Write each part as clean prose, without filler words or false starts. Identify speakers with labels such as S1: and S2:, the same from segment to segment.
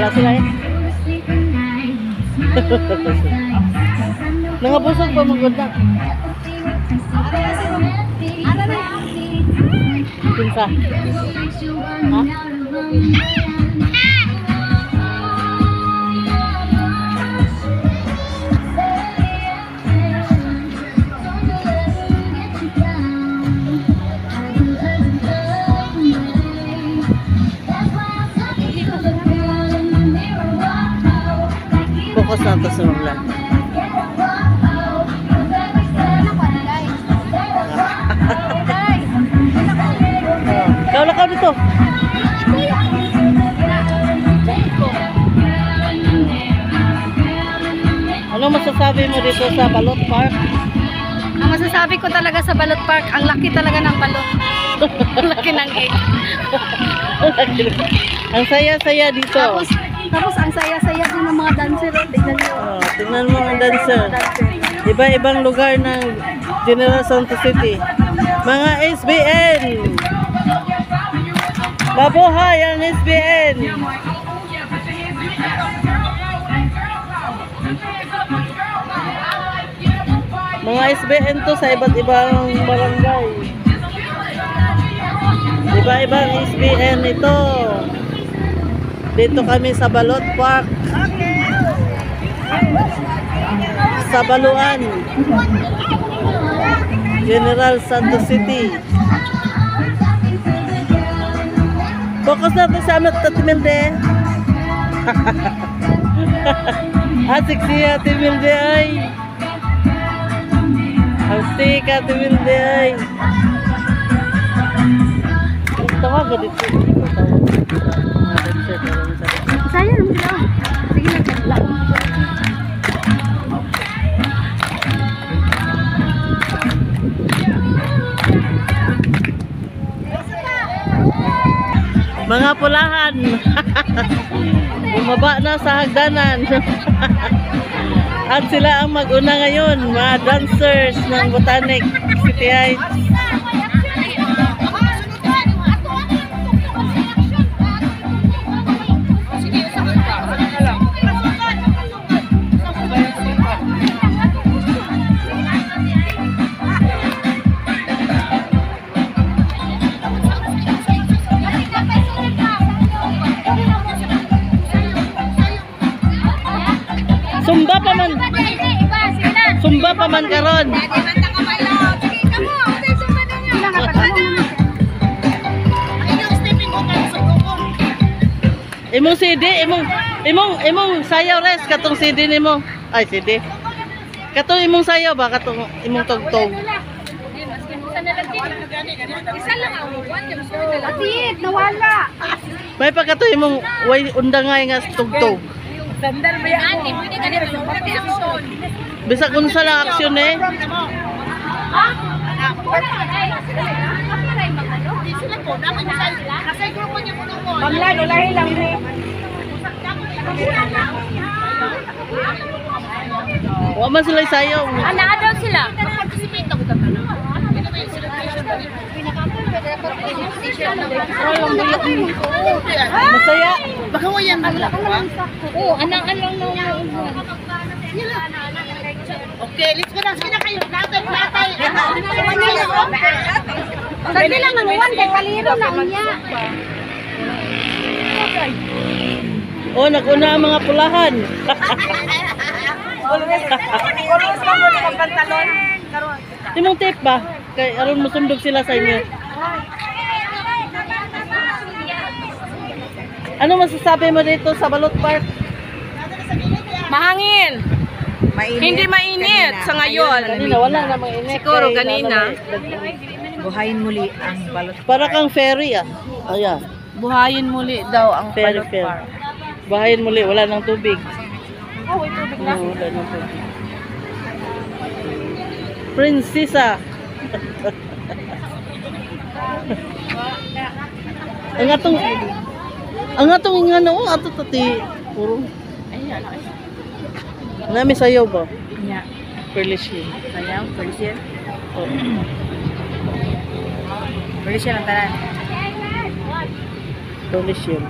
S1: na sila eh. Nangabusog pa magod na. Pinsa. Ha? Focus na ito sa mga ikaw lang ka dito. Ano masasabi mo dito sa Balot Park?
S2: Ang masasabi ko talaga sa Balot Park, ang laki talaga ng balot. Ang laki ng egg.
S1: Ang saya-saya dito.
S2: Tapos ang saya-saya din ng mga dancer. Tignan nyo.
S1: Oh, tingnan mo ang dancer. Iba-ibang lugar ng General Santos City. Mga SBN. Mabuhay ang SBN. Mga SBN to sa iba't ibang barangay. Iba-ibang SBN ito. Dito kami sa Balot Park. Sa Baluan. General Santos City. Focus natin sa amat Tatimilde. Asik siya Tatimilde ay. Asik ka Tatimilde ay. Tawag ka dito.
S2: Saya naman sila. Sige lang.
S1: Mga pulahan. Bumaba na sa hagdanan. At sila ang mag-una ngayon, mga dancers ng Botanic City Heights. Sumba pa man. Sumba pa man karon. Imong CD, imong sayaw res katong CD nimo. Ay CD. Katong imong sayaw ba katong imong tugtog.
S2: Isa lang ang Atit, nawala.
S1: May pagkato imong way undangay nga tugtog.
S2: Sandal ba yan? Pwede ka nila yung action.
S1: Bisa kung sa lang aksyon eh.
S2: Mamlan, ulahin lang ni.
S1: Huwag man sila isayaw.
S2: Daw sila.
S1: Masaya.
S3: Baka mo yan nagla ko ba?
S2: Oo, anang-alang na.
S3: Okay, let's go na. Sige na kayo. Latay.
S2: Sabi lang ang uwan, kay paliro na niya.
S1: Oh, nag-una ang mga pulahan.
S2: Kulis ka mo ng pantalon.
S1: Imong tape ba? Kay aron musundog sila sa inyo. Ano masasabi mo dito sa Balot Park?
S2: Mahangin. Hindi mainit sa ngayon.
S1: Kanina wala namang init.
S2: Siguro kanina.
S3: Buhayin muli ang balot.
S1: Para kang ferry ah. Ayan.
S2: Buhayin muli daw ang
S1: Ferry,
S2: Balot
S1: ferry.
S2: Park.
S1: Bahayin muli, wala nang tubig.
S2: Oh, may tubig na.
S1: Wala nang tubig. Prinsesa. Ang atong nga no, ato tati puro.
S2: Ayan.
S1: Nami sayaw ba?
S2: Yeah.
S1: Perlishin.
S2: Sayaw, Persian.
S1: Oh.
S2: Persian ang tanan.
S1: Perlishin.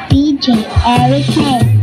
S3: DJ Eric K.